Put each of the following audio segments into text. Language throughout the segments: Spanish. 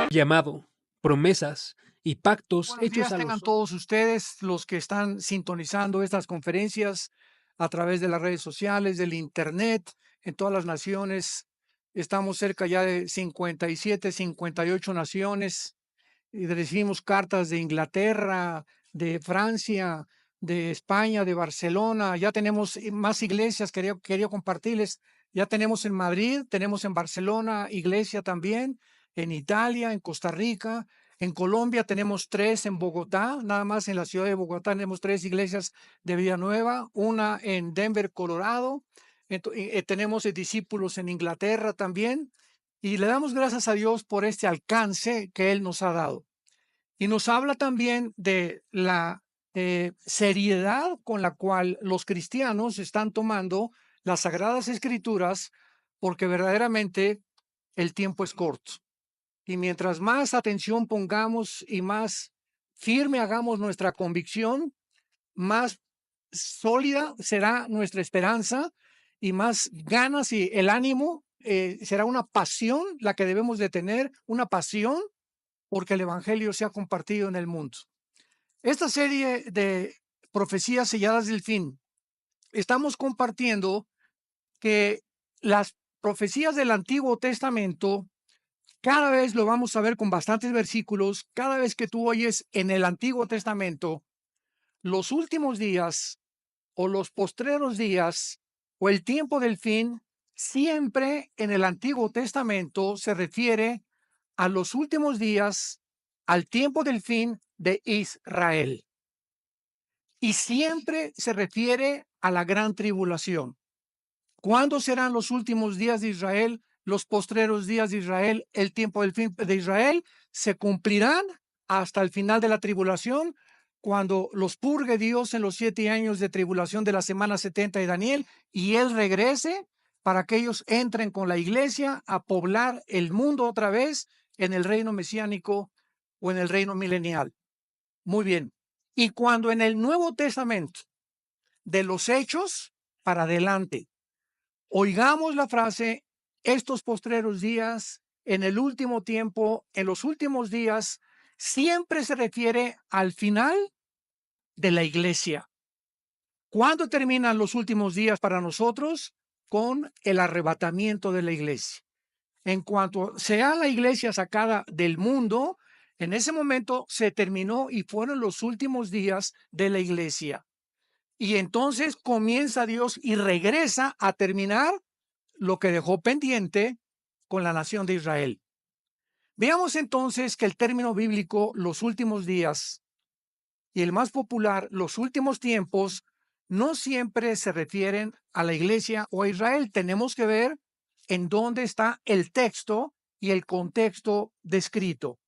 llamado, promesas y pactos Buenos hechos días a tengan los todos ustedes, los que están sintonizando estas conferencias a través de las redes sociales, del internet, en todas las naciones. Estamos cerca ya de 57, 58 naciones y recibimos cartas de Inglaterra, de Francia, de España, de Barcelona. Ya tenemos más iglesias, quería compartirles. Ya tenemos en Madrid, tenemos en Barcelona iglesia también, en Italia, en Costa Rica. En Colombia tenemos 3 en Bogotá, nada más en la ciudad de Bogotá tenemos 3 iglesias de Vida Nueva, una en Denver, Colorado. Tenemos discípulos en Inglaterra también. Y le damos gracias a Dios por este alcance que Él nos ha dado. Y nos habla también de la seriedad con la cual los cristianos están tomando las Sagradas Escrituras, porque verdaderamente el tiempo es corto. Y mientras más atención pongamos y más firme hagamos nuestra convicción, más sólida será nuestra esperanza y más ganas y el ánimo será una pasión la que debemos de tener, una pasión porque el evangelio se ha compartido en el mundo. Esta serie de profecías selladas del fin, estamos compartiendo que las profecías del Antiguo Testamento, cada vez lo vamos a ver con bastantes versículos, cada vez que tú oyes en el Antiguo Testamento los últimos días o los postreros días o el tiempo del fin, siempre en el Antiguo Testamento se refiere a los últimos días, al tiempo del fin de Israel. Y siempre se refiere a la gran tribulación. ¿Cuándo serán los últimos días de Israel, los postreros días de Israel, el tiempo del fin de Israel? Se cumplirán hasta el final de la tribulación, cuando los purgue Dios en los 7 años de tribulación de la semana 70 de Daniel, y Él regrese para que ellos entren con la iglesia a poblar el mundo otra vez en el reino mesiánico o en el reino milenial. Muy bien. Y cuando en el Nuevo Testamento, de los Hechos para adelante, oigamos la frase, estos postreros días, en el último tiempo, en los últimos días, siempre se refiere al final de la iglesia. ¿Cuándo terminan los últimos días para nosotros? Con el arrebatamiento de la iglesia. En cuanto sea la iglesia sacada del mundo, en ese momento se terminó y fueron los últimos días de la iglesia. Y entonces comienza Dios y regresa a terminar lo que dejó pendiente con la nación de Israel. Veamos entonces que el término bíblico los últimos días y el más popular los últimos tiempos no siempre se refieren a la iglesia o a Israel. Tenemos que ver en dónde está el texto y el contexto descrito.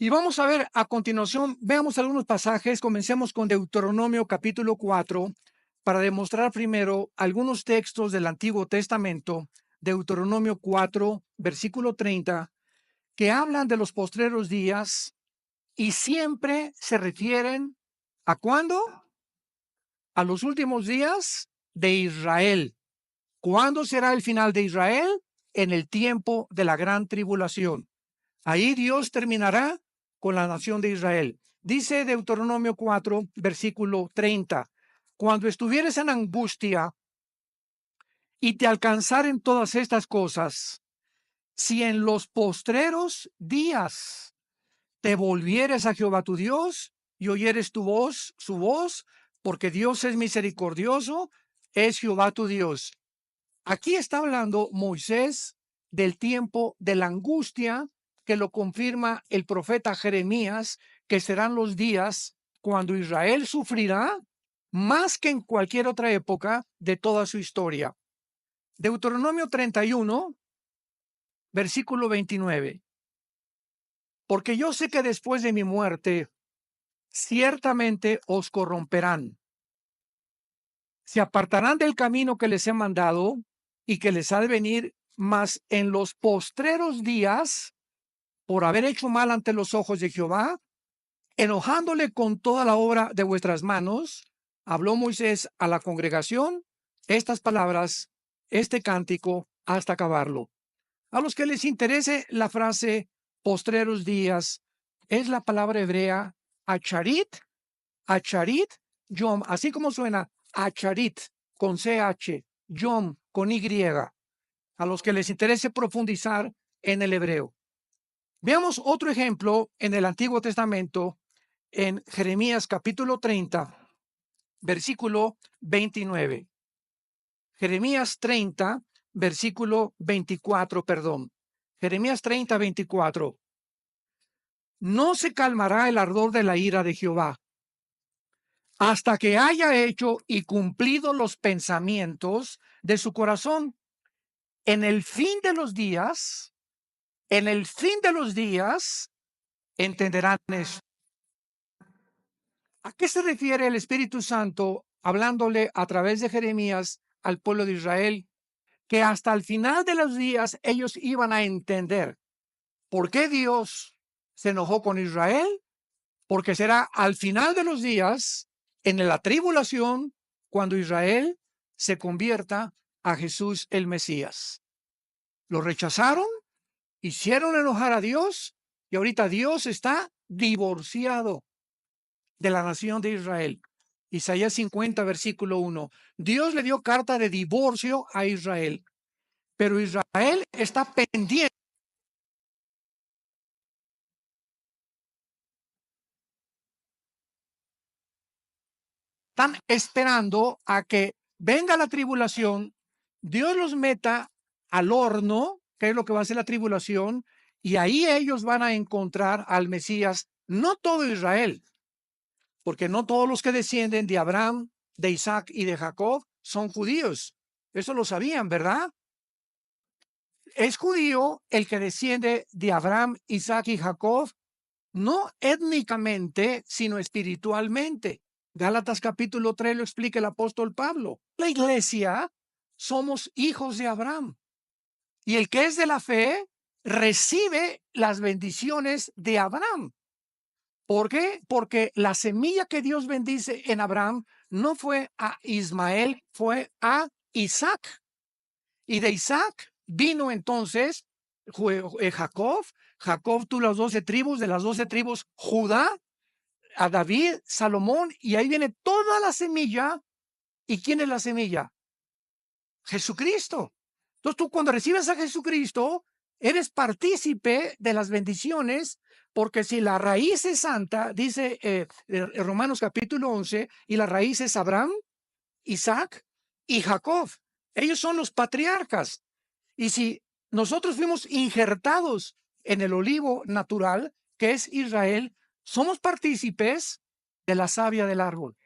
Y vamos a ver a continuación, veamos algunos pasajes. Comencemos con Deuteronomio capítulo 4 para demostrar primero algunos textos del Antiguo Testamento. Deuteronomio 4, versículo 30, que hablan de los postreros días y siempre se refieren ¿a cuándo? A los últimos días de Israel. ¿Cuándo será el final de Israel? En el tiempo de la gran tribulación. Ahí Dios terminará con la nación de Israel. Dice Deuteronomio 4, versículo 30, cuando estuvieres en angustia y te alcanzaren todas estas cosas, si en los postreros días te volvieres a Jehová tu Dios y oyeres tu voz, su voz, porque Dios es misericordioso, es Jehová tu Dios. Aquí está hablando Moisés del tiempo de la angustia, que lo confirma el profeta Jeremías, que serán los días cuando Israel sufrirá más que en cualquier otra época de toda su historia. Deuteronomio 31, versículo 29. Porque yo sé que después de mi muerte, ciertamente os corromperán. Se apartarán del camino que les he mandado y que les ha de venir, mas en los postreros días, por haber hecho mal ante los ojos de Jehová, enojándole con toda la obra de vuestras manos, habló Moisés a la congregación estas palabras, este cántico, hasta acabarlo. A los que les interese la frase postreros días, es la palabra hebrea acharit, yom, así como suena acharit con CH, yom con Y, a los que les interese profundizar en el hebreo. Veamos otro ejemplo en el Antiguo Testamento, en Jeremías capítulo 30, versículo 29. Jeremías 30, versículo 24, perdón. Jeremías 30, 24. No se calmará el ardor de la ira de Jehová hasta que haya hecho y cumplido los pensamientos de su corazón. En el fin de los días, en el fin de los días, entenderán esto. ¿A qué se refiere el Espíritu Santo hablándole a través de Jeremías al pueblo de Israel? Que hasta el final de los días ellos iban a entender por qué Dios se enojó con Israel, porque será al final de los días, en la tribulación, cuando Israel se convierta a Jesús el Mesías. Lo rechazaron, hicieron enojar a Dios y ahorita Dios está divorciado de la nación de Israel. Isaías 50, versículo 1. Dios le dio carta de divorcio a Israel, pero Israel está pendiente. Están esperando a que venga la tribulación, Dios los meta al horno, que es lo que va a ser la tribulación, y ahí ellos van a encontrar al Mesías, no todo Israel, porque no todos los que descienden de Abraham, de Isaac y de Jacob son judíos. Eso lo sabían, ¿verdad? Es judío el que desciende de Abraham, Isaac y Jacob, no étnicamente, sino espiritualmente. Gálatas capítulo 3 lo explica el apóstol Pablo. La iglesia somos hijos de Abraham. Y el que es de la fe recibe las bendiciones de Abraham. ¿Por qué? Porque la semilla que Dios bendice en Abraham no fue a Ismael, fue a Isaac. Y de Isaac vino entonces Jacob. Jacob tuvo las 12 tribus, de las 12 tribus Judá, a David, Salomón, y ahí viene toda la semilla. ¿Y quién es la semilla? Jesucristo. Entonces tú cuando recibes a Jesucristo, eres partícipe de las bendiciones, porque si la raíz es santa, dice Romanos capítulo 11, y la raíz es Abraham, Isaac y Jacob. Ellos son los patriarcas. Y si nosotros fuimos injertados en el olivo natural, que es Israel, somos partícipes de la savia del árbol.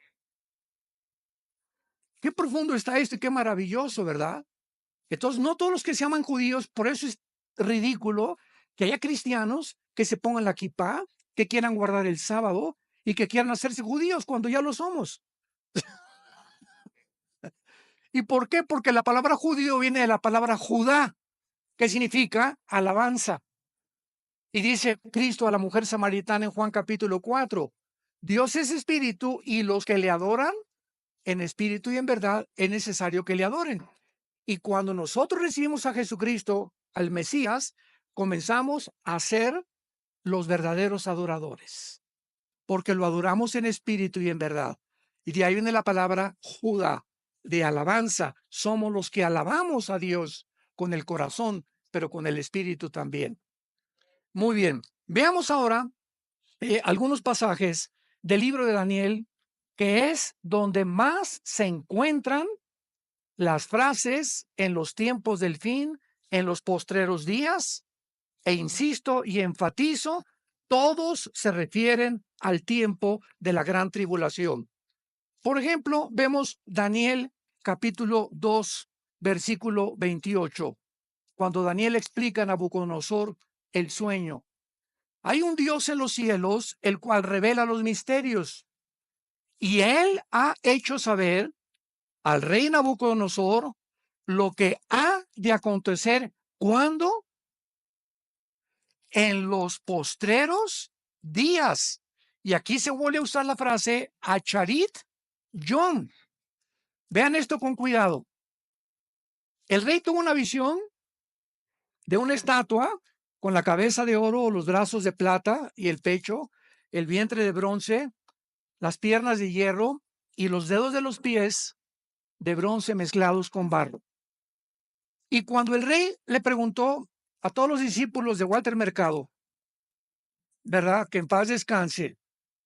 Qué profundo está esto y qué maravilloso, ¿verdad? Entonces, no todos los que se llaman judíos, por eso es ridículo que haya cristianos que se pongan la kipá, que quieran guardar el sábado y que quieran hacerse judíos cuando ya lo somos. ¿Y por qué? Porque la palabra judío viene de la palabra Judá, que significa alabanza. Y dice Cristo a la mujer samaritana en Juan capítulo 4, Dios es espíritu y los que le adoran en espíritu y en verdad es necesario que le adoren. Y cuando nosotros recibimos a Jesucristo, al Mesías, comenzamos a ser los verdaderos adoradores, porque lo adoramos en espíritu y en verdad. Y de ahí viene la palabra Judá, de alabanza. Somos los que alabamos a Dios con el corazón, pero con el espíritu también. Muy bien, veamos ahora algunos pasajes del libro de Daniel, que es donde más se encuentran las frases en los tiempos del fin, en los postreros días, e insisto y enfatizo, todos se refieren al tiempo de la gran tribulación. Por ejemplo, vemos Daniel capítulo 2, versículo 28, cuando Daniel explica a Nabucodonosor el sueño. Hay un Dios en los cielos, el cual revela los misterios, y él ha hecho saber al rey Nabucodonosor lo que ha de acontecer cuando en los postreros días. Y aquí se vuelve a usar la frase acharit yom. Vean esto con cuidado. El rey tuvo una visión de una estatua con la cabeza de oro, los brazos de plata y el pecho, el vientre de bronce, las piernas de hierro y los dedos de los pies de bronce mezclados con barro. Y cuando el rey le preguntó a todos los discípulos de Walter Mercado, ¿verdad? Que en paz descanse,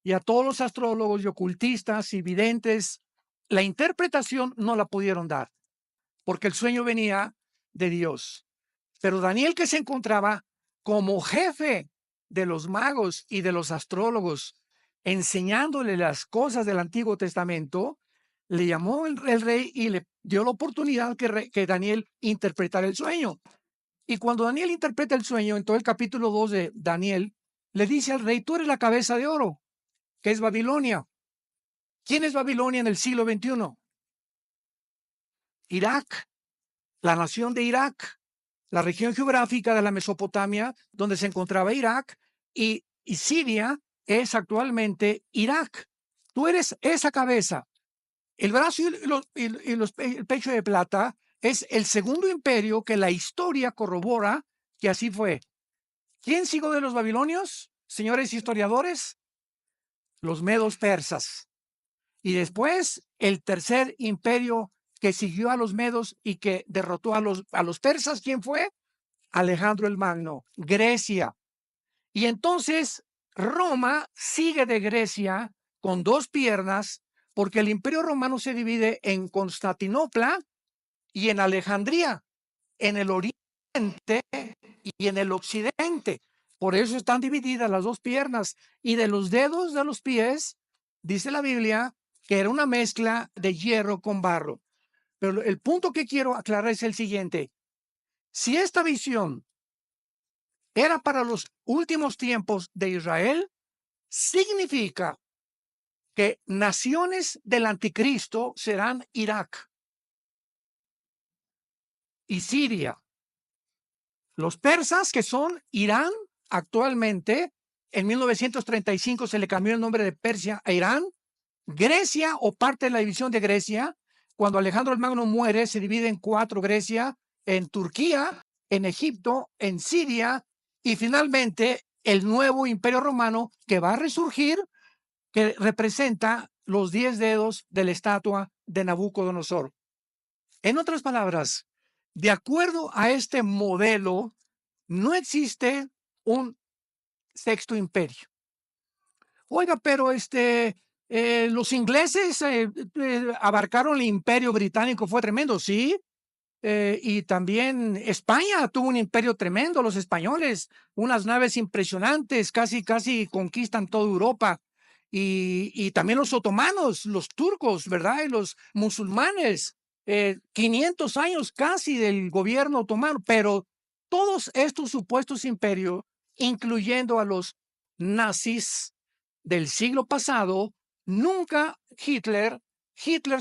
y a todos los astrólogos y ocultistas y videntes, la interpretación no la pudieron dar, porque el sueño venía de Dios. Pero Daniel, que se encontraba como jefe de los magos y de los astrólogos, enseñándole las cosas del Antiguo Testamento, le llamó el rey y le dio la oportunidad que Daniel interpretara el sueño. Y cuando Daniel interpreta el sueño, en todo el capítulo 2 de Daniel, le dice al rey, tú eres la cabeza de oro, que es Babilonia. ¿Quién es Babilonia en el siglo XXI? Irak, la nación de Irak, la región geográfica de la Mesopotamia, donde se encontraba Irak, y Siria es actualmente Irak. Tú eres esa cabeza. El brazo el pecho de plata es el segundo imperio que la historia corrobora que así fue. ¿Quién siguió de los babilonios, señores historiadores? Los medos persas. Y después el tercer imperio que siguió a los medos y que derrotó a los persas, ¿quién fue? Alejandro el Magno, Grecia. Y entonces Roma sigue de Grecia con dos piernas, porque el imperio romano se divide en Constantinopla y en Alejandría, en el oriente y en el occidente. Por eso están divididas las dos piernas. Y de los dedos de los pies, dice la Biblia, que era una mezcla de hierro con barro. Pero el punto que quiero aclarar es el siguiente. Si esta visión era para los últimos tiempos de Israel, significa que naciones del anticristo serán Irak y Siria. Los persas, que son Irán actualmente, en 1935 se le cambió el nombre de Persia a Irán. Grecia, o parte de la división de Grecia, cuando Alejandro el Magno muere, se divide en cuatro: Grecia, en Turquía, en Egipto, en Siria, y finalmente el nuevo imperio romano que va a resurgir, que representa los 10 dedos de la estatua de Nabucodonosor. En otras palabras, de acuerdo a este modelo, no existe un sexto imperio. Oiga, pero los ingleses abarcaron el imperio británico, fue tremendo, sí. Y también España tuvo un imperio tremendo, los españoles, unas naves impresionantes, casi conquistan toda Europa. Y también los otomanos, los turcos, ¿verdad? Y los musulmanes, 500 años casi del gobierno otomano, pero todos estos supuestos imperios, incluyendo a los nazis del siglo pasado, nunca Hitler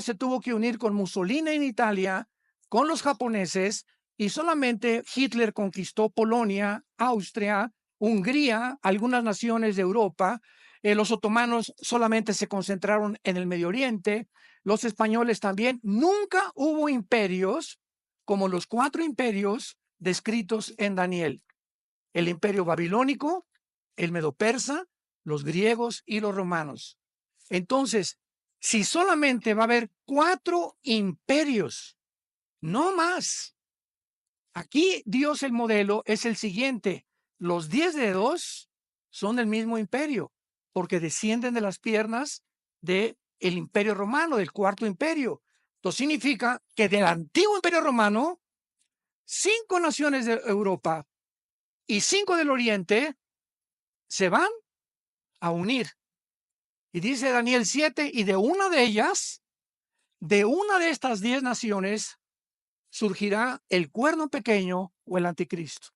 se tuvo que unir con Mussolini en Italia, con los japoneses, y solamente Hitler conquistó Polonia, Austria, Hungría, algunas naciones de Europa. Los otomanos solamente se concentraron en el Medio Oriente, los españoles también. Nunca hubo imperios como los 4 imperios descritos en Daniel: el imperio babilónico, el medo-persa, los griegos y los romanos. Entonces, si solamente va a haber 4 imperios, no más. Aquí Dios, el modelo es el siguiente: los 10 dedos son del mismo imperio, porque descienden de las piernas del imperio romano, del cuarto imperio. Esto significa que del antiguo imperio romano, 5 naciones de Europa y 5 del Oriente se van a unir. Y dice Daniel 7, y de una de ellas, de una de estas 10 naciones, surgirá el cuerno pequeño o el anticristo.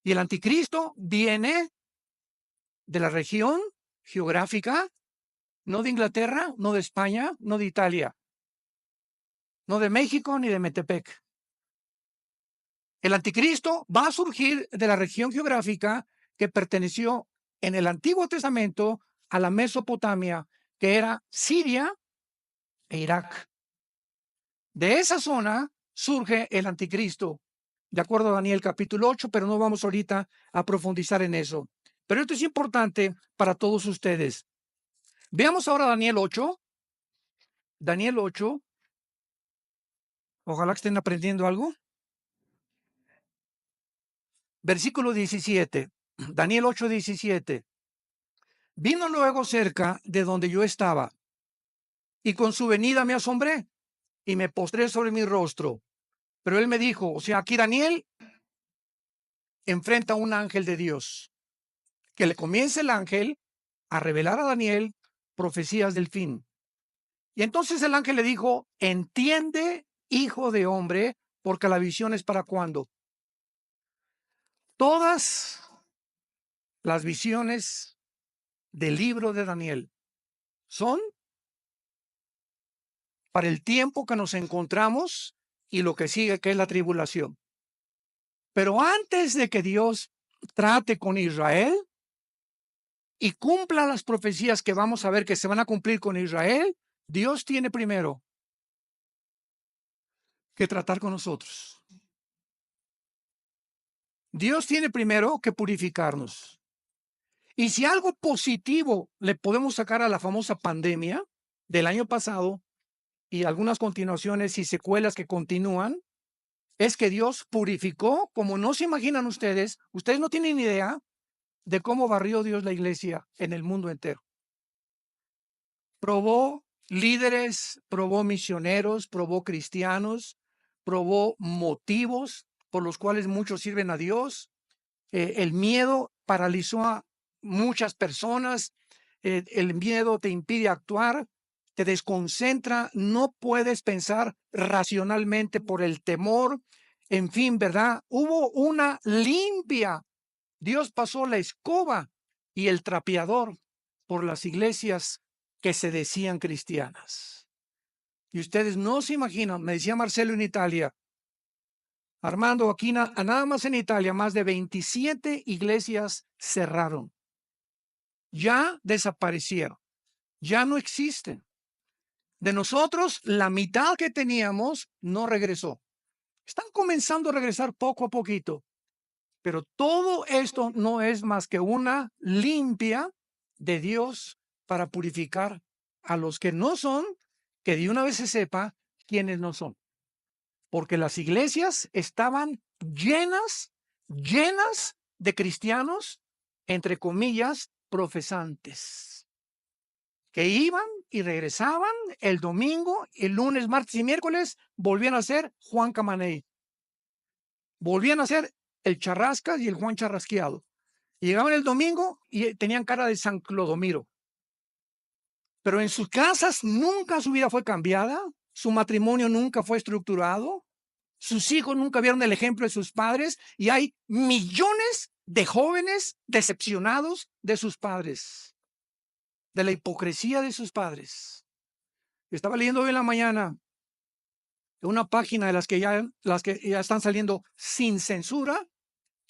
Y el anticristo viene de la región geográfica, no de Inglaterra, no de España, no de Italia, no de México ni de Metepec. El anticristo va a surgir de la región geográfica que perteneció en el Antiguo Testamento a la Mesopotamia, que era Siria e Irak. De esa zona surge el anticristo. de acuerdo a Daniel capítulo 8, pero no vamos ahorita a profundizar en eso. Pero esto es importante para todos ustedes. Veamos ahora Daniel 8. Daniel 8. Ojalá que estén aprendiendo algo. Versículo 17. Daniel 8, 17. Vino luego cerca de donde yo estaba, y con su venida me asombré, y me postré sobre mi rostro. Pero él me dijo, o sea, aquí Daniel enfrenta a un ángel de Dios, que le comienza el ángel a revelar a Daniel profecías del fin. Y entonces el ángel le dijo, entiende, hijo de hombre, porque la visión es para cuándo. Todas las visiones del libro de Daniel son para el tiempo que nos encontramos y lo que sigue, que es la tribulación. Pero antes de que Dios trate con Israel y cumpla las profecías que vamos a ver que se van a cumplir con Israel, Dios tiene primero que tratar con nosotros. Dios tiene primero que purificarnos. Y si algo positivo le podemos sacar a la famosa pandemia del año pasado y algunas continuaciones y secuelas que continúan, es que Dios purificó, como no se imaginan ustedes no tienen idea de cómo barrió Dios la iglesia en el mundo entero. Probó líderes, probó misioneros, probó cristianos, probó motivos por los cuales muchos sirven a Dios. El miedo paralizó a muchas personas. El miedo te impide actuar, te desconcentra, no puedes pensar racionalmente por el temor. En fin, ¿verdad? Hubo una limpia. Dios pasó la escoba y el trapeador por las iglesias que se decían cristianas. Y ustedes no se imaginan, me decía Marcelo en Italia, Armando, aquí nada más en Italia, más de 27 iglesias cerraron. Ya desaparecieron, ya no existen. De nosotros, la mitad que teníamos no regresó. Están comenzando a regresar poco a poquito. Pero todo esto no es más que una limpia de Dios para purificar a los que no son, que de una vez se sepa quiénes no son. Porque las iglesias estaban llenas de cristianos, entre comillas, profesantes, que iban y regresaban el domingo, el lunes, martes y miércoles, volvían a ser Juan Camaney. Volvían a ser el Charrascas y el Juan Charrasqueado. Y llegaban el domingo y tenían cara de San Clodomiro. Pero en sus casas nunca su vida fue cambiada, su matrimonio nunca fue estructurado, sus hijos nunca vieron el ejemplo de sus padres y hay millones de jóvenes decepcionados de sus padres, de la hipocresía de sus padres. Estaba leyendo hoy en la mañana una página de las que ya están saliendo sin censura,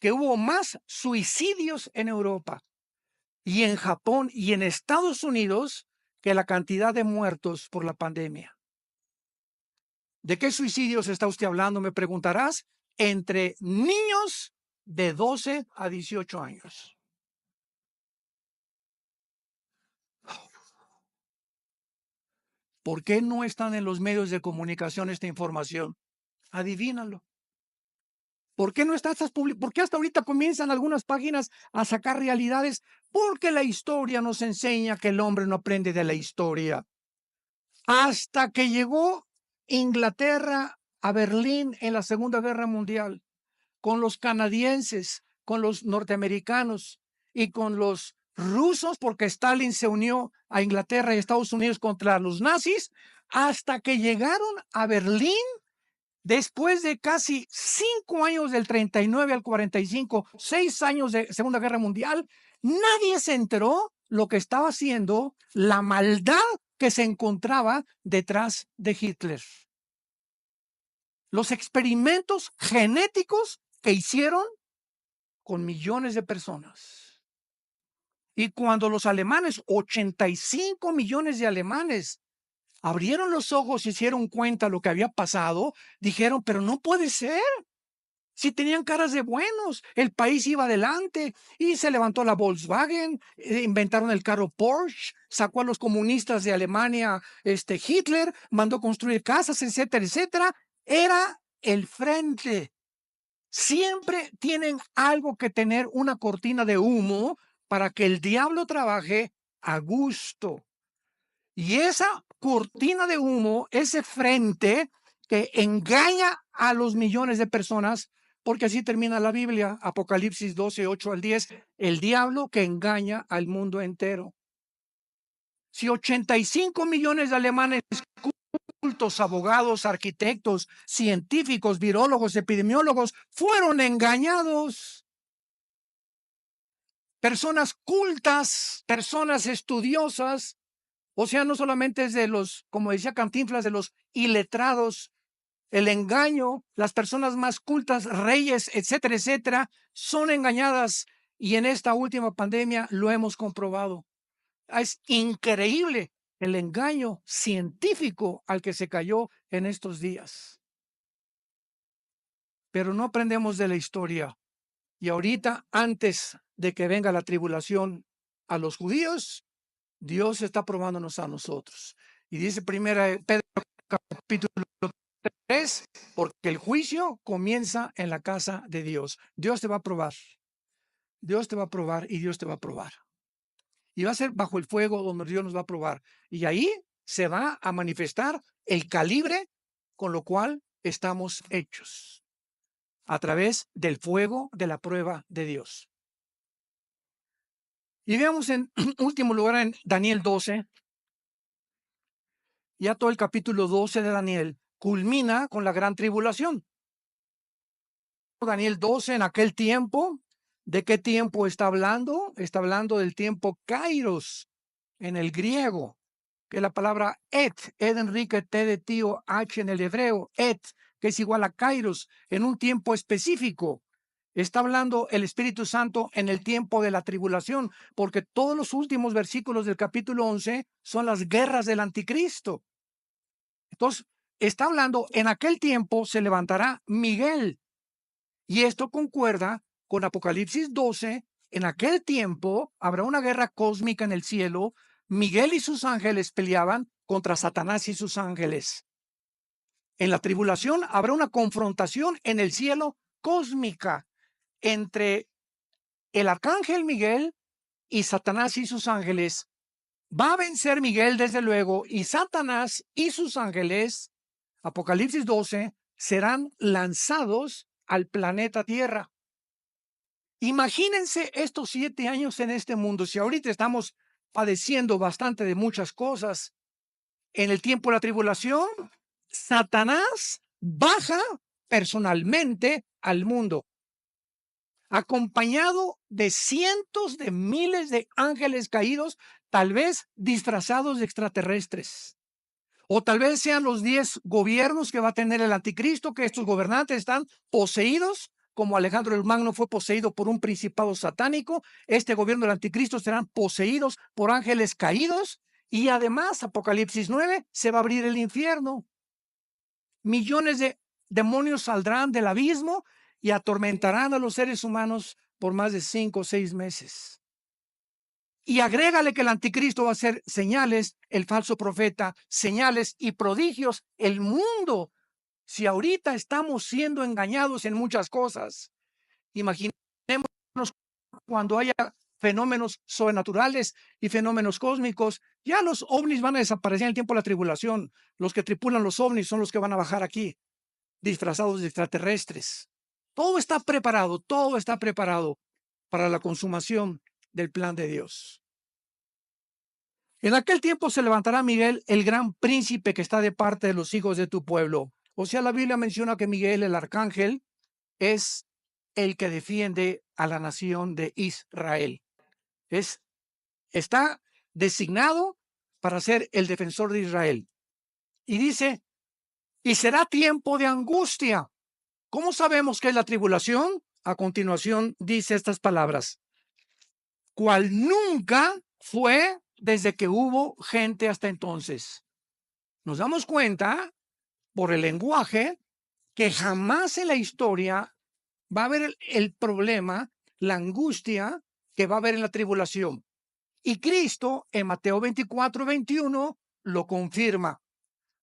que hubo más suicidios en Europa y en Japón y en Estados Unidos que la cantidad de muertos por la pandemia. ¿De qué suicidios está usted hablando? Me preguntarás. Entre niños de 12 a 18 años. ¿Por qué no están en los medios de comunicación esta información? Adivínalo. ¿Por qué no está ¿Por qué hasta ahorita comienzan algunas páginas a sacar realidades? Porque la historia nos enseña que el hombre no aprende de la historia. Hasta que llegó Inglaterra a Berlín en la Segunda Guerra Mundial, con los canadienses, con los norteamericanos y con los rusos, porque Stalin se unió a Inglaterra y Estados Unidos contra los nazis, hasta que llegaron a Berlín. Después de casi 5 años del 39 al 45, 6 años de Segunda Guerra Mundial, nadie se enteró lo que estaba haciendo, la maldad que se encontraba detrás de Hitler. Los experimentos genéticos que hicieron con millones de personas. Y cuando los alemanes, 85 millones de alemanes, abrieron los ojos y se dieron cuenta de lo que había pasado, dijeron, pero no puede ser. Si tenían caras de buenos, el país iba adelante y se levantó la Volkswagen, inventaron el carro Porsche, sacó a los comunistas de Alemania, Hitler, mandó construir casas, etcétera, etcétera. Era el frente. Siempre tienen algo que tener una cortina de humo para que el diablo trabaje a gusto. Y esa cortina de humo, ese frente que engaña a los millones de personas, porque así termina la Biblia, Apocalipsis 12, 8 al 10, el diablo que engaña al mundo entero. Si 85 millones de alemanes cultos, abogados, arquitectos, científicos, virólogos, epidemiólogos fueron engañados, personas cultas, personas estudiosas, o sea, no solamente es de los, como decía Cantinflas, de los iletrados, el engaño, las personas más cultas, reyes, etcétera, etcétera, son engañadas y en esta última pandemia lo hemos comprobado. Es increíble el engaño científico al que se cayó en estos días. Pero no aprendemos de la historia. Y ahorita, antes de que venga la tribulación a los judíos, Dios está probándonos a nosotros. Y dice primera Pedro capítulo 3, porque el juicio comienza en la casa de Dios. Dios te va a probar. Dios te va a probar y Dios te va a probar. Y va a ser bajo el fuego donde Dios nos va a probar. Y ahí se va a manifestar el calibre con lo cual estamos hechos. A través del fuego de la prueba de Dios. Y veamos en último lugar en Daniel 12. Ya todo el capítulo 12 de Daniel culmina con la gran tribulación. Daniel 12 en aquel tiempo, ¿de qué tiempo está hablando? Está hablando del tiempo Kairos en el griego, que es la palabra et, ed Enrique, t de tío, h en el hebreo, et, que es igual a Kairos, en un tiempo específico. Está hablando el Espíritu Santo en el tiempo de la tribulación, porque todos los últimos versículos del capítulo 11 son las guerras del anticristo. Entonces, está hablando, en aquel tiempo se levantará Miguel. Y esto concuerda con Apocalipsis 12. En aquel tiempo habrá una guerra cósmica en el cielo. Miguel y sus ángeles peleaban contra Satanás y sus ángeles. En la tribulación habrá una confrontación en el cielo cósmica entre el arcángel Miguel y Satanás y sus ángeles. Va a vencer Miguel desde luego, y Satanás y sus ángeles, Apocalipsis 12, serán lanzados al planeta Tierra. Imagínense estos 7 años en este mundo. Si ahorita estamos padeciendo bastante de muchas cosas, en el tiempo de la tribulación, Satanás baja personalmente al mundo, acompañado de cientos de miles de ángeles caídos, tal vez disfrazados de extraterrestres. O tal vez sean los 10 gobiernos que va a tener el anticristo, que estos gobernantes están poseídos, como Alejandro el Magno fue poseído por un principado satánico. Este gobierno del anticristo serán poseídos por ángeles caídos. Y además, Apocalipsis 9, se va a abrir el infierno. Millones de demonios saldrán del abismo y atormentarán a los seres humanos por más de 5 o 6 meses. Y agrégale que el anticristo va a hacer señales, el falso profeta, señales y prodigios. El mundo, si ahorita estamos siendo engañados en muchas cosas, imaginémonos cuando haya fenómenos sobrenaturales y fenómenos cósmicos. Ya los ovnis van a desaparecer en el tiempo de la tribulación. Los que tripulan los ovnis son los que van a bajar aquí, disfrazados de extraterrestres. Todo está preparado para la consumación del plan de Dios. En aquel tiempo se levantará Miguel, el gran príncipe que está de parte de los hijos de tu pueblo. O sea, la Biblia menciona que Miguel, el arcángel, es el que defiende a la nación de Israel. Está designado para ser el defensor de Israel. Y dice, y será tiempo de angustia. ¿Cómo sabemos que es la tribulación? A continuación dice estas palabras: cual nunca fue desde que hubo gente hasta entonces. Nos damos cuenta por el lenguaje que jamás en la historia va a haber el problema, la angustia que va a haber en la tribulación. Y Cristo en Mateo 24:21 lo confirma,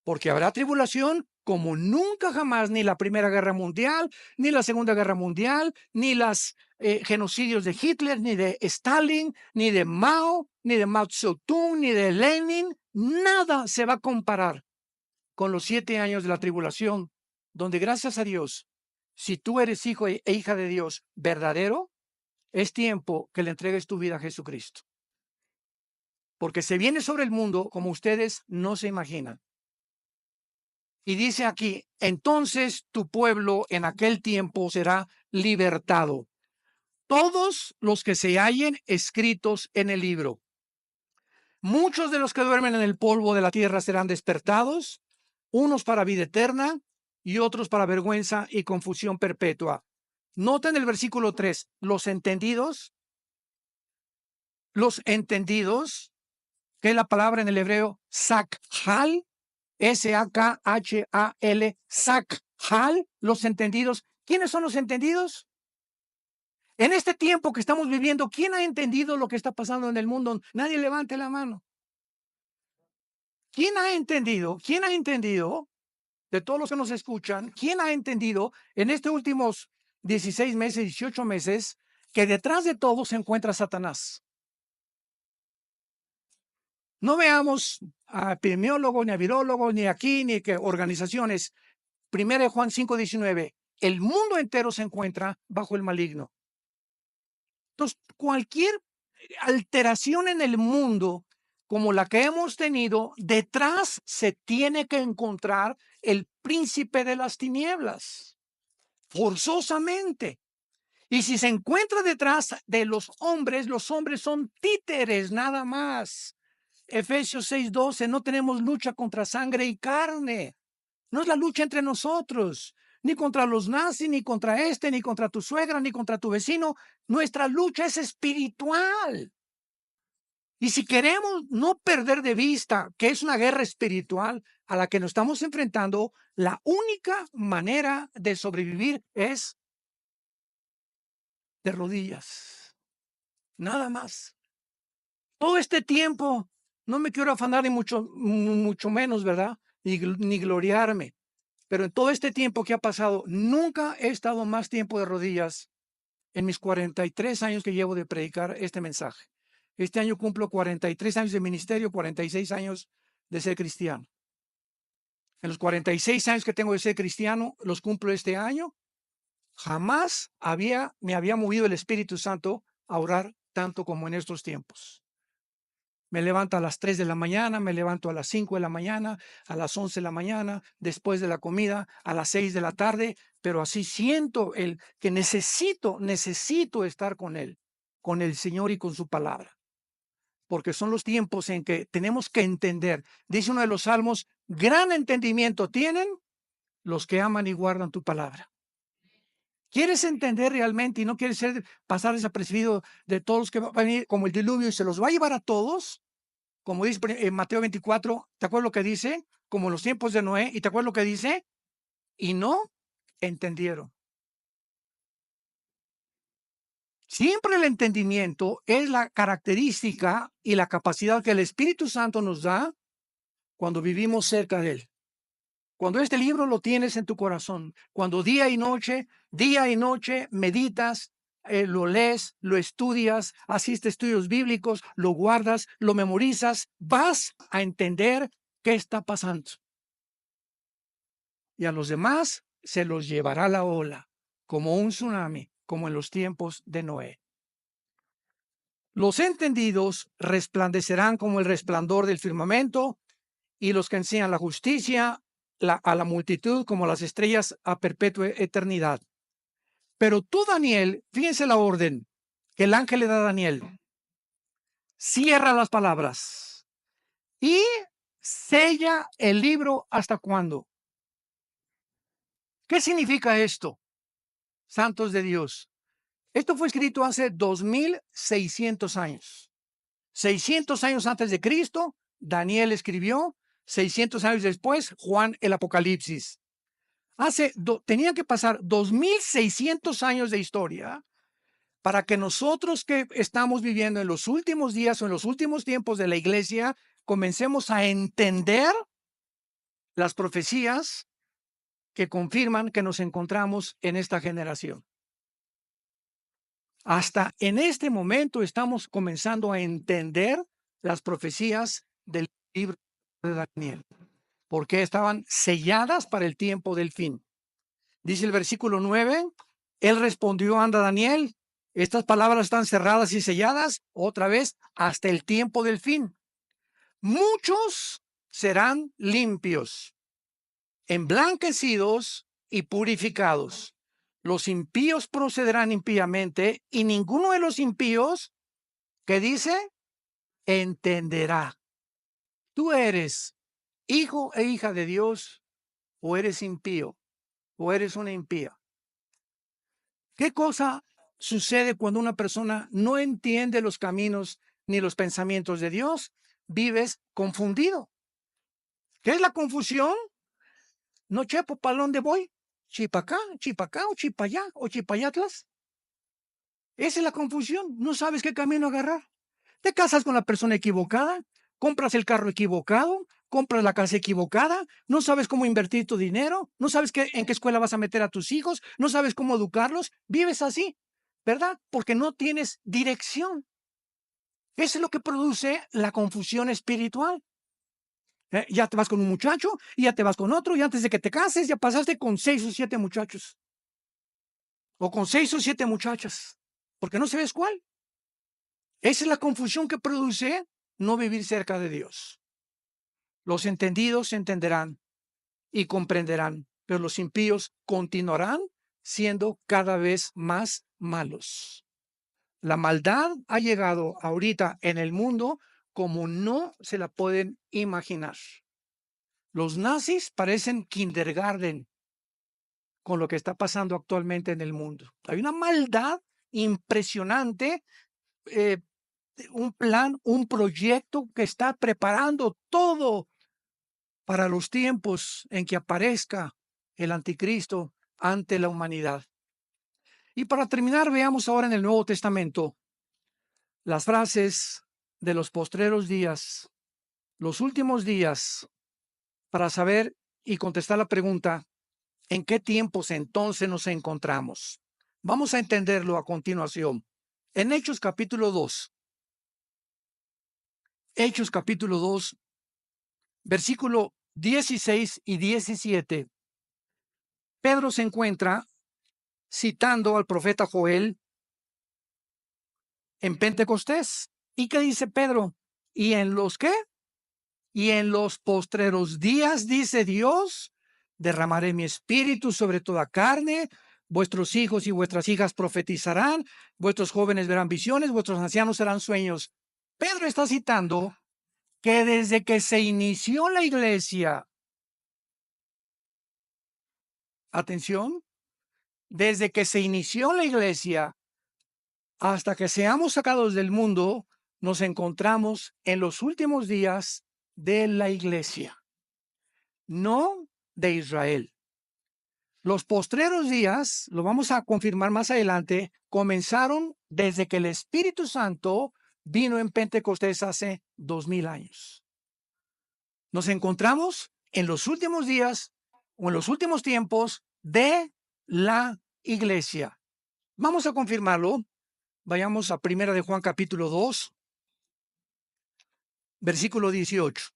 porque habrá tribulación como nunca jamás, ni la Primera Guerra Mundial, ni la Segunda Guerra Mundial, ni los genocidios de Hitler, ni de Stalin, ni de Mao, ni de Mao Zedong, ni de Lenin. Nada se va a comparar con los 7 años de la tribulación, donde gracias a Dios, si tú eres hijo e hija de Dios verdadero, es tiempo que le entregues tu vida a Jesucristo. Porque se viene sobre el mundo como ustedes no se imaginan. Y dice aquí, entonces tu pueblo en aquel tiempo será libertado. Todos los que se hallen escritos en el libro. Muchos de los que duermen en el polvo de la tierra serán despertados, unos para vida eterna y otros para vergüenza y confusión perpetua. Noten el versículo 3, los entendidos, que es la palabra en el hebreo sakhal, S-A-K-H-A-L, sakhal, los entendidos. ¿Quiénes son los entendidos? En este tiempo que estamos viviendo, ¿quién ha entendido lo que está pasando en el mundo? Nadie levante la mano. ¿Quién ha entendido? ¿Quién ha entendido? De todos los que nos escuchan, ¿quién ha entendido en estos últimos 16 meses, 18 meses, que detrás de todo se encuentra Satanás? No veamos a epidemiólogos, ni a virólogos, ni aquí, ni que organizaciones. 1 Juan 5:19. El mundo entero se encuentra bajo el maligno. Entonces, cualquier alteración en el mundo como la que hemos tenido, detrás se tiene que encontrar el príncipe de las tinieblas, forzosamente. Y si se encuentra detrás de los hombres son títeres nada más. Efesios 6:12, no tenemos lucha contra sangre y carne. No es la lucha entre nosotros, ni contra los nazis, ni contra ni contra tu suegra, ni contra tu vecino. Nuestra lucha es espiritual. Y si queremos no perder de vista que es una guerra espiritual a la que nos estamos enfrentando, la única manera de sobrevivir es de rodillas. Nada más. Todo este tiempo, no me quiero afanar ni mucho menos, ¿verdad? Ni gloriarme. Pero en todo este tiempo que ha pasado, nunca he estado más tiempo de rodillas en mis 43 años que llevo de predicar este mensaje. Este año cumplo 43 años de ministerio, 46 años de ser cristiano. En los 46 años que tengo de ser cristiano, los cumplo este año. Jamás me había movido el Espíritu Santo a orar tanto como en estos tiempos. Me levanto a las 3 de la mañana, me levanto a las 5 de la mañana, a las 11 de la mañana, después de la comida, a las 6 de la tarde, pero así siento que necesito estar con Él, con el Señor y con su palabra. Porque son los tiempos en que tenemos que entender. Dice uno de los salmos, gran entendimiento tienen los que aman y guardan tu palabra. ¿Quieres entender realmente y no quieres pasar desapercibido de todos los que van a venir como el diluvio y se los va a llevar a todos? Como dice en Mateo 24, ¿te acuerdas lo que dice? Como en los tiempos de Noé, ¿y te acuerdas lo que dice? Y no entendieron. Siempre el entendimiento es la característica y la capacidad que el Espíritu Santo nos da cuando vivimos cerca de Él. Cuando este libro lo tienes en tu corazón, cuando día y noche meditas, lo lees, lo estudias, asistes a estudios bíblicos, lo guardas, lo memorizas, vas a entender qué está pasando. Y a los demás se los llevará la ola, como un tsunami, como en los tiempos de Noé. Los entendidos resplandecerán como el resplandor del firmamento, y los que enseñan la justicia a la multitud como las estrellas a perpetua eternidad. Pero tú, Daniel, fíjense la orden que el ángel le da a Daniel. Cierra las palabras y sella el libro. ¿Hasta cuándo? ¿Qué significa esto, santos de Dios? Esto fue escrito hace 2600 años. 600 años antes de Cristo, Daniel escribió. 600 años después, Juan el Apocalipsis. Tenían que pasar 2600 años de historia para que nosotros que estamos viviendo en los últimos días o en los últimos tiempos de la iglesia comencemos a entender las profecías que confirman que nos encontramos en esta generación. Hasta en este momento estamos comenzando a entender las profecías del libro de Daniel, porque estaban selladas para el tiempo del fin. Dice el versículo 9, él respondió, anda Daniel, estas palabras están cerradas y selladas otra vez hasta el tiempo del fin. Muchos serán limpios, emblanquecidos y purificados. Los impíos procederán impíamente y ninguno de los impíos, que dice, entenderá. Tú eres hijo e hija de Dios, o eres impío, o eres una impía. ¿Qué cosa sucede cuando una persona no entiende los caminos ni los pensamientos de Dios? Vives confundido. ¿Qué es la confusión? No chepo para dónde voy. Chipacá, chipacá, o chipallá, o chipayatlas. Esa es la confusión. No sabes qué camino agarrar. Te casas con la persona equivocada, compras el carro equivocado, compras la casa equivocada, no sabes cómo invertir tu dinero, no sabes en qué escuela vas a meter a tus hijos, no sabes cómo educarlos, vives así, ¿verdad? Porque no tienes dirección. Eso es lo que produce la confusión espiritual. Ya te vas con un muchacho y ya te vas con otro y antes de que te cases ya pasaste con 6 o 7 muchachos o con 6 o 7 muchachas, porque no sabes cuál. Esa es la confusión que produce no vivir cerca de Dios. Los entendidos entenderán y comprenderán, pero los impíos continuarán siendo cada vez más malos. La maldad ha llegado ahorita en el mundo como no se la pueden imaginar. Los nazis parecen kindergarten con lo que está pasando actualmente en el mundo. Hay una maldad impresionante, un plan, un proyecto que está preparando todo para los tiempos en que aparezca el anticristo ante la humanidad. Y para terminar, veamos ahora en el Nuevo Testamento las frases de los postreros días, los últimos días, para saber y contestar la pregunta, ¿en qué tiempos entonces nos encontramos? Vamos a entenderlo a continuación. En Hechos capítulo 2, Hechos capítulo 2, versículo 16 y 17, Pedro se encuentra citando al profeta Joel en Pentecostés. ¿Y qué dice Pedro? ¿Y en los qué? Y en los postreros días, dice Dios, derramaré mi espíritu sobre toda carne, vuestros hijos y vuestras hijas profetizarán, vuestros jóvenes verán visiones, vuestros ancianos serán sueños. Pedro está citando que desde que se inició la iglesia, atención, desde que se inició la iglesia hasta que seamos sacados del mundo, nos encontramos en los últimos días de la iglesia, no de Israel. Los postreros días, lo vamos a confirmar más adelante, comenzaron desde que el Espíritu Santo vino en Pentecostés hace 2000 años. Nos encontramos en los últimos días o en los últimos tiempos de la iglesia. Vamos a confirmarlo. Vayamos a Primera de Juan capítulo 2, versículo 18.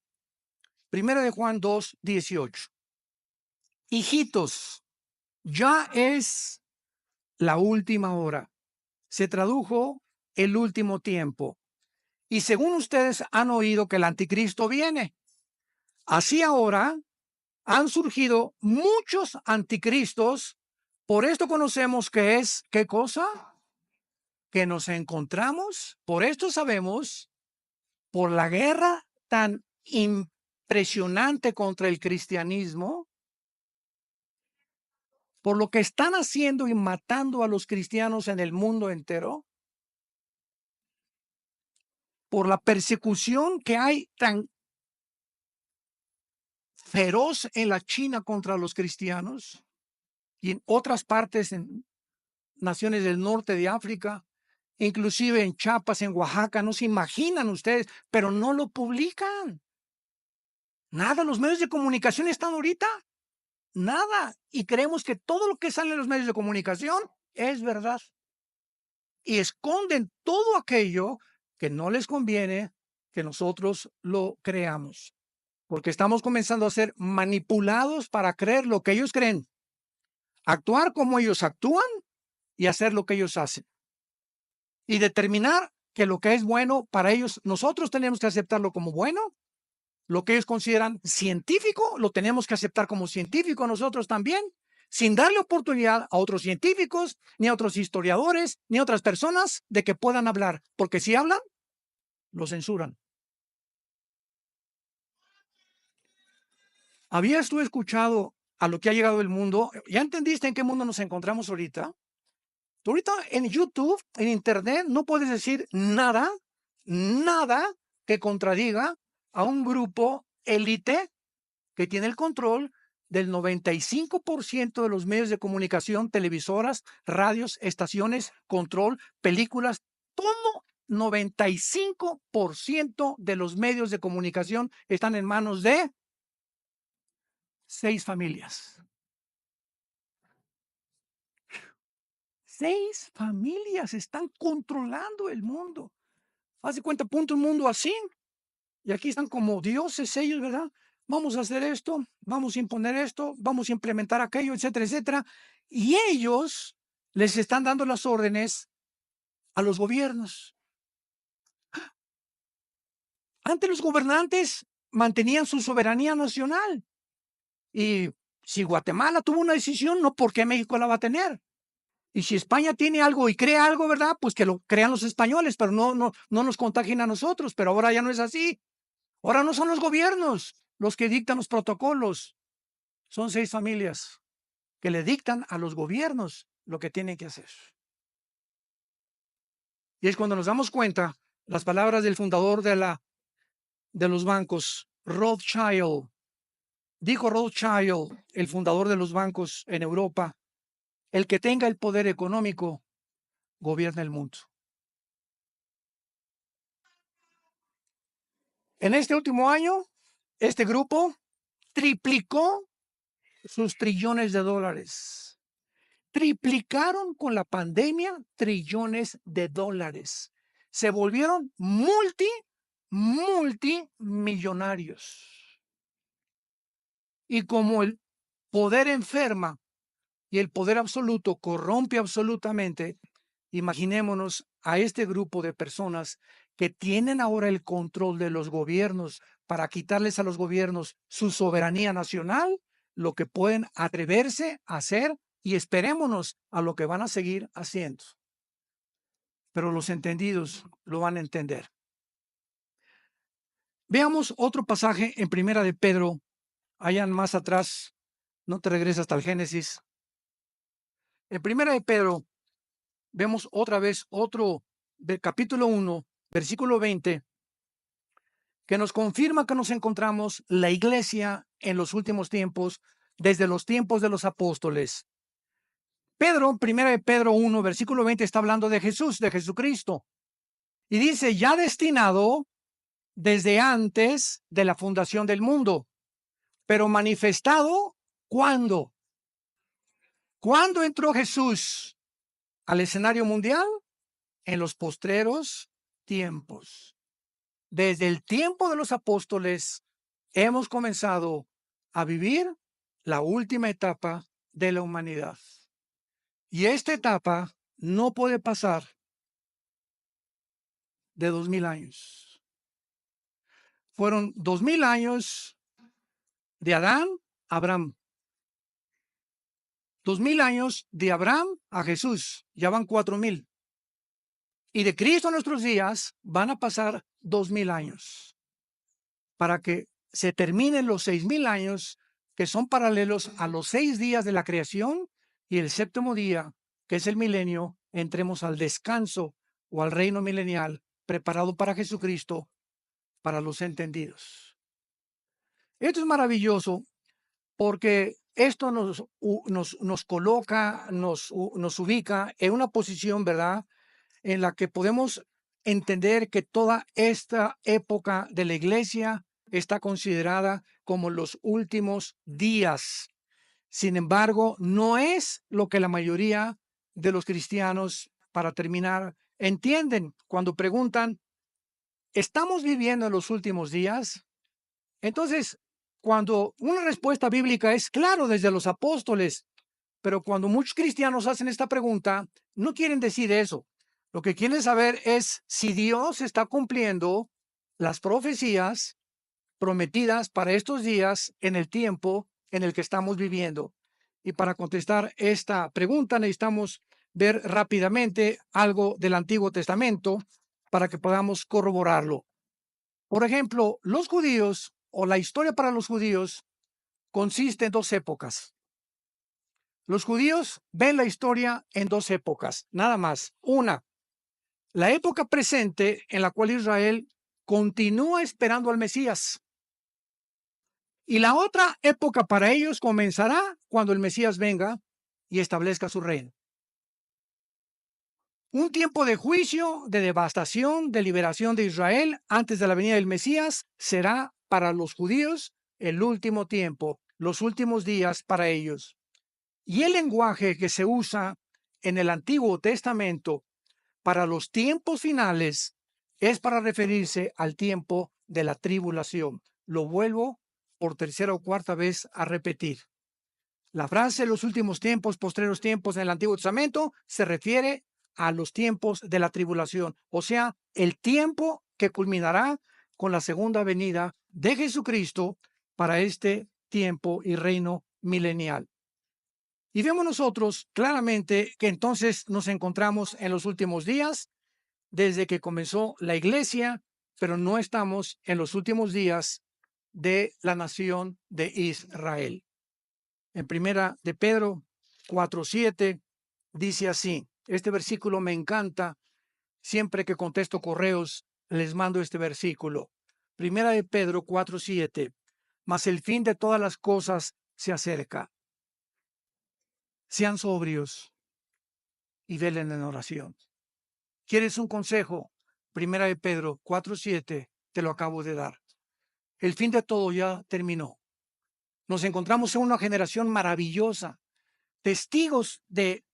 Primera de Juan 2, 18. Hijitos, ya es la última hora. Se tradujo el último tiempo. Y según ustedes han oído que el anticristo viene. Así ahora han surgido muchos anticristos. Por esto conocemos que es, ¿qué cosa? Que nos encontramos. Por esto sabemos, por la guerra tan impresionante contra el cristianismo, por lo que están haciendo y matando a los cristianos en el mundo entero, por la persecución que hay tan feroz en la China contra los cristianos, y en otras partes, en naciones del norte de África, inclusive en Chiapas, en Oaxaca, no se imaginan ustedes, pero no lo publican. Nada, los medios de comunicación están ahorita, nada. Y creemos que todo lo que sale en los medios de comunicación es verdad. Y esconden todo aquello que no les conviene que nosotros lo creamos. Porque estamos comenzando a ser manipulados para creer lo que ellos creen, actuar como ellos actúan y hacer lo que ellos hacen. Y determinar que lo que es bueno para ellos, nosotros tenemos que aceptarlo como bueno. Lo que ellos consideran científico, lo tenemos que aceptar como científico nosotros también, sin darle oportunidad a otros científicos, ni a otros historiadores, ni a otras personas de que puedan hablar, porque si hablan, lo censuran. ¿Habías tú escuchado a lo que ha llegado el mundo? ¿Ya entendiste en qué mundo nos encontramos ahorita? Tú ahorita en YouTube, en Internet, no puedes decir nada, nada que contradiga a un grupo élite que tiene el control del 95% de los medios de comunicación, televisoras, radios, estaciones, control, películas, todo 95% de los medios de comunicación están en manos de 6 familias. 6 familias están controlando el mundo. Haz de cuenta, ponte un mundo así, y aquí están como dioses ellos, ¿verdad? Vamos a hacer esto, vamos a imponer esto, vamos a implementar aquello, etcétera, etcétera. Y ellos les están dando las órdenes a los gobiernos. Antes los gobernantes mantenían su soberanía nacional. Y si Guatemala tuvo una decisión, no por qué México la va a tener. Y si España tiene algo y crea algo, ¿verdad? Pues que lo crean los españoles, pero no nos contagien a nosotros. Pero ahora ya no es así. Ahora no son los gobiernos los que dictan los protocolos. Son 6 familias que le dictan a los gobiernos lo que tienen que hacer. Y es cuando nos damos cuenta las palabras del fundador de los bancos, Rothschild. Dijo Rothschild, el fundador de los bancos en Europa, el que tenga el poder económico gobierna el mundo. En este último año, este grupo triplicó sus trillones de dólares. Triplicaron con la pandemia trillones de dólares. Se volvieron multimillonarios. Y como el poder enferma y el poder absoluto corrompe absolutamente, imaginémonos a este grupo de personas que tienen ahora el control de los gobiernos para quitarles a los gobiernos su soberanía nacional, lo que pueden atreverse a hacer y esperémonos a lo que van a seguir haciendo. Pero los entendidos lo van a entender. Veamos otro pasaje en Primera de Pedro, allá más atrás, no te regresas hasta el Génesis. En Primera de Pedro vemos otra vez otro del capítulo 1, versículo 20, que nos confirma que nos encontramos la iglesia en los últimos tiempos, desde los tiempos de los apóstoles. Pedro, Primera de Pedro 1, versículo 20, está hablando de Jesús, de Jesucristo. Y dice, ya destinado desde antes de la fundación del mundo, pero manifestado, ¿cuándo? ¿Cuándo entró Jesús al escenario mundial? En los postreros tiempos. Desde el tiempo de los apóstoles hemos comenzado a vivir la última etapa de la humanidad. Y esta etapa no puede pasar de 2000 años. Fueron 2000 años de Adán a Abraham. 2000 años de Abraham a Jesús. Ya van 4000. Y de Cristo a nuestros días van a pasar 2000 años. Para que se terminen los 6000 años que son paralelos a los 6 días de la creación y el séptimo día, que es el milenio, entremos al descanso o al reino milenial preparado para Jesucristo, para los entendidos. Esto es maravilloso porque esto nos coloca, nos ubica en una posición, ¿verdad?, en la que podemos entender que toda esta época de la iglesia está considerada como los últimos días. Sin embargo, no es lo que la mayoría de los cristianos, para terminar, entienden cuando preguntan, ¿estamos viviendo en los últimos días? Entonces, cuando una respuesta bíblica es claro desde los apóstoles, pero cuando muchos cristianos hacen esta pregunta, no quieren decir eso. Lo que quieren saber es si Dios está cumpliendo las profecías prometidas para estos días en el tiempo en el que estamos viviendo. Y para contestar esta pregunta necesitamos ver rápidamente algo del Antiguo Testamento para que podamos corroborarlo. Por ejemplo, los judíos o la historia para los judíos consiste en dos épocas. Los judíos ven la historia en dos épocas, nada más. Una, la época presente en la cual Israel continúa esperando al Mesías. Y la otra época para ellos comenzará cuando el Mesías venga y establezca su reino. Un tiempo de juicio, de devastación, de liberación de Israel antes de la venida del Mesías será para los judíos el último tiempo, los últimos días para ellos. Y el lenguaje que se usa en el Antiguo Testamento para los tiempos finales es para referirse al tiempo de la tribulación. Lo vuelvo por tercera o cuarta vez a repetir. La frase los últimos tiempos, postreros tiempos en el Antiguo Testamento se refiere a los tiempos de la tribulación, o sea, el tiempo que culminará con la segunda venida de Jesucristo para este tiempo y reino milenial. Y vemos nosotros claramente que entonces nos encontramos en los últimos días desde que comenzó la iglesia, pero no estamos en los últimos días de la nación de Israel. En primera de Pedro 4:7 dice así, este versículo me encanta, siempre que contesto correos les mando este versículo. Primera de Pedro 4:7, mas el fin de todas las cosas se acerca. Sean sobrios y velen en oración. ¿Quieres un consejo? Primera de Pedro 4:7, te lo acabo de dar. El fin de todo ya terminó. Nos encontramos en una generación maravillosa, testigos de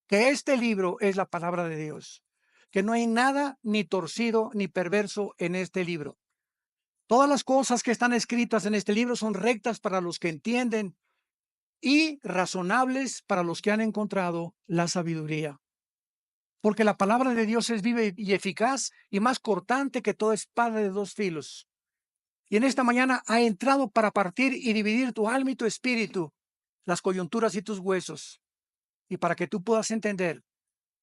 que este libro es la palabra de Dios, que no hay nada ni torcido ni perverso en este libro. Todas las cosas que están escritas en este libro son rectas para los que entienden y razonables para los que han encontrado la sabiduría. Porque la palabra de Dios es viva y eficaz y más cortante que toda espada de dos filos. Y en esta mañana ha entrado para partir y dividir tu alma y tu espíritu, las coyunturas y tus huesos, y para que tú puedas entender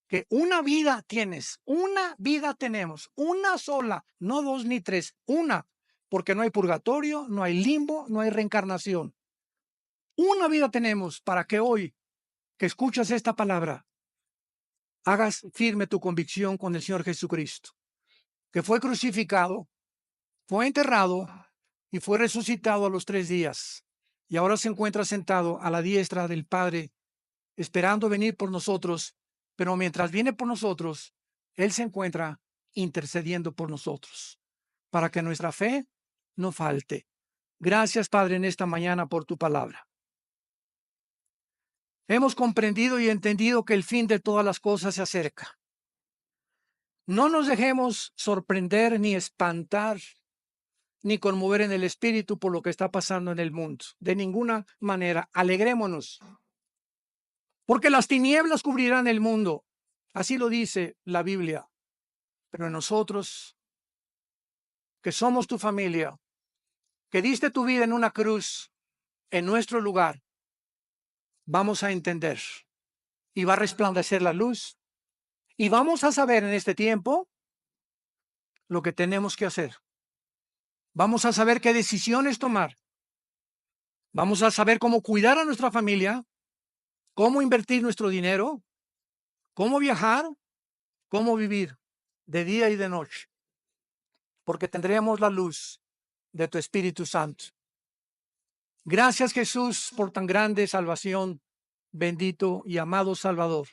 que una vida tienes, una vida tenemos, una sola, no dos ni tres, una, porque no hay purgatorio, no hay limbo, no hay reencarnación. Una vida tenemos para que hoy, que escuchas esta palabra, hagas firme tu convicción con el Señor Jesucristo, que fue crucificado, fue enterrado y fue resucitado a los 3 días. Y ahora se encuentra sentado a la diestra del Padre, esperando venir por nosotros. Pero mientras viene por nosotros, Él se encuentra intercediendo por nosotros, para que nuestra fe no falte. Gracias, Padre, en esta mañana por tu palabra. Hemos comprendido y entendido que el fin de todas las cosas se acerca. No nos dejemos sorprender ni espantar ni conmover en el espíritu por lo que está pasando en el mundo. De ninguna manera, alegrémonos, porque las tinieblas cubrirán el mundo. Así lo dice la Biblia. Pero nosotros, que somos tu familia, que diste tu vida en una cruz, en nuestro lugar, vamos a entender y va a resplandecer la luz y vamos a saber en este tiempo lo que tenemos que hacer. Vamos a saber qué decisiones tomar. Vamos a saber cómo cuidar a nuestra familia, cómo invertir nuestro dinero, cómo viajar, cómo vivir de día y de noche, porque tendremos la luz de tu Espíritu Santo. Gracias, Jesús, por tan grande salvación, bendito y amado Salvador.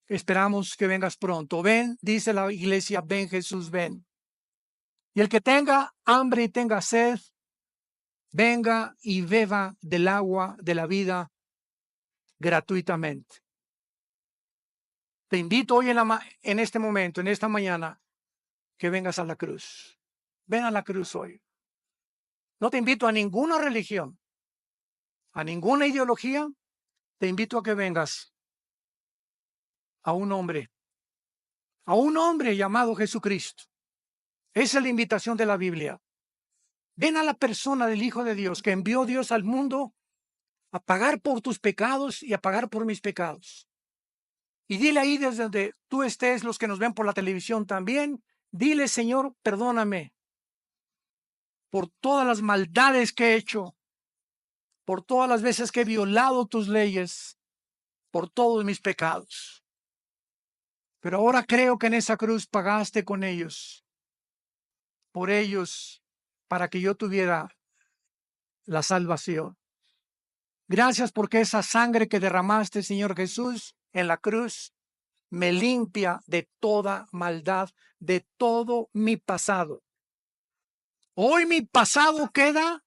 Esperamos que vengas pronto. Ven, dice la iglesia, ven Jesús, ven. Y el que tenga hambre y tenga sed, venga y beba del agua de la vida gratuitamente. Te invito hoy en este momento, en esta mañana, que vengas a la cruz. Ven a la cruz hoy. No te invito a ninguna religión, a ninguna ideología. Te invito a que vengas a un hombre llamado Jesucristo. Esa es la invitación de la Biblia. Ven a la persona del Hijo de Dios que envió Dios al mundo a pagar por tus pecados y a pagar por mis pecados. Y dile ahí desde donde tú estés, los que nos ven por la televisión también, dile, Señor, perdóname por todas las maldades que he hecho, por todas las veces que he violado tus leyes, por todos mis pecados. Pero ahora creo que en esa cruz pagaste con ellos, por ellos, para que yo tuviera la salvación. Gracias porque esa sangre que derramaste, Señor Jesús, en la cruz, me limpia de toda maldad, de todo mi pasado. Hoy mi pasado queda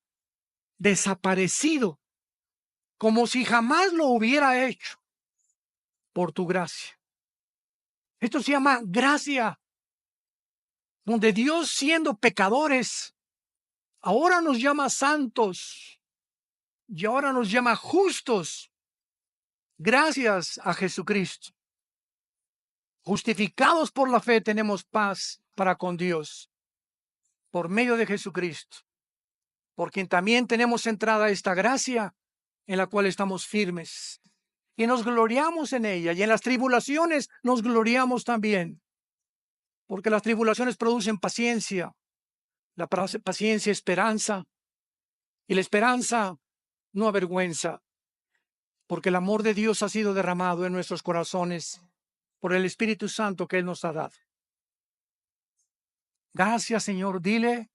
desaparecido, como si jamás lo hubiera hecho, por tu gracia. Esto se llama gracia, donde Dios, siendo pecadores, ahora nos llama santos y ahora nos llama justos, gracias a Jesucristo. Justificados por la fe tenemos paz para con Dios por medio de Jesucristo, por quien también tenemos entrada a esta gracia en la cual estamos firmes y nos gloriamos en ella, y en las tribulaciones nos gloriamos también, porque las tribulaciones producen paciencia, la paciencia esperanza, y la esperanza no avergüenza, porque el amor de Dios ha sido derramado en nuestros corazones por el Espíritu Santo que Él nos ha dado. Gracias, Señor. Dile